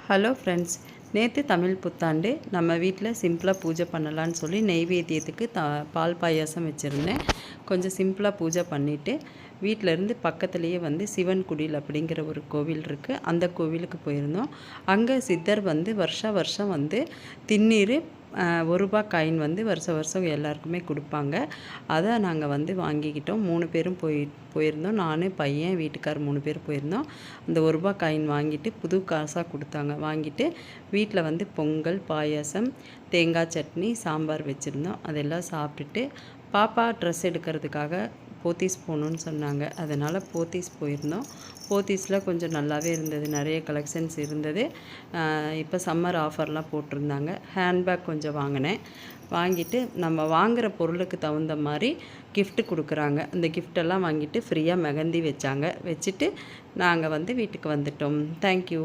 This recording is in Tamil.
ஹலோ ஃப்ரெண்ட்ஸ், நேற்று தமிழ் புத்தாண்டு நம்ம வீட்டில் சிம்பிளாக பூஜை பண்ணலான்னு சொல்லி நெய்வேத்தியத்துக்கு பால் பாயாசம் வச்சுருந்தேன். கொஞ்சம் சிம்பிளாக பூஜை பண்ணிவிட்டு வீட்டிலேருந்து பக்கத்துலேயே சிவன் குடில் அப்படிங்கிற ஒரு கோவில் இருக்குது. அந்த கோவிலுக்கு போயிருந்தோம். அங்கே சித்தர் வருஷம் திண்ணீர் ₹1 காயின் வருஷம் எல்லாருக்குமே கொடுப்பாங்க. அதை நாங்கள் வாங்கிக்கிட்டோம். 3 பேரும் போயிருந்தோம். நான், பையன், வீட்டுக்கார் 3 பேர் போயிருந்தோம். அந்த ₹1 காயின் வாங்கிட்டு புது காசாக கொடுத்தாங்க. வாங்கிட்டு வீட்டில் பொங்கல், பாயாசம், தேங்காய் சட்னி, சாம்பார் வச்சுருந்தோம். அதெல்லாம் சாப்பிட்டுட்டு பாப்பா ட்ரெஸ் எடுக்கிறதுக்காக போத்தீஸ் போகணுன்னு சொன்னாங்க. அதனால் போத்தீஸ் போயிருந்தோம். போத்தீஸில் கொஞ்சம் நல்லாவே இருந்தது. நிறைய கலெக்ஷன்ஸ் இருந்தது. இப்போ சம்மர் ஆஃபர்லாம் போட்டிருந்தாங்க. ஹேண்ட்பேக் கொஞ்சம் வாங்கினேன். வாங்கிட்டு நம்ம வாங்குகிற பொருளுக்கு தகுந்த மாதிரி கிஃப்ட் கொடுக்குறாங்க. அந்த கிஃப்டெல்லாம் வாங்கிட்டு ஃப்ரீயாக மெஹந்தி வச்சாங்க. வச்சுட்டு நாங்கள் வீட்டுக்கு வந்துட்டோம். தேங்க்யூ.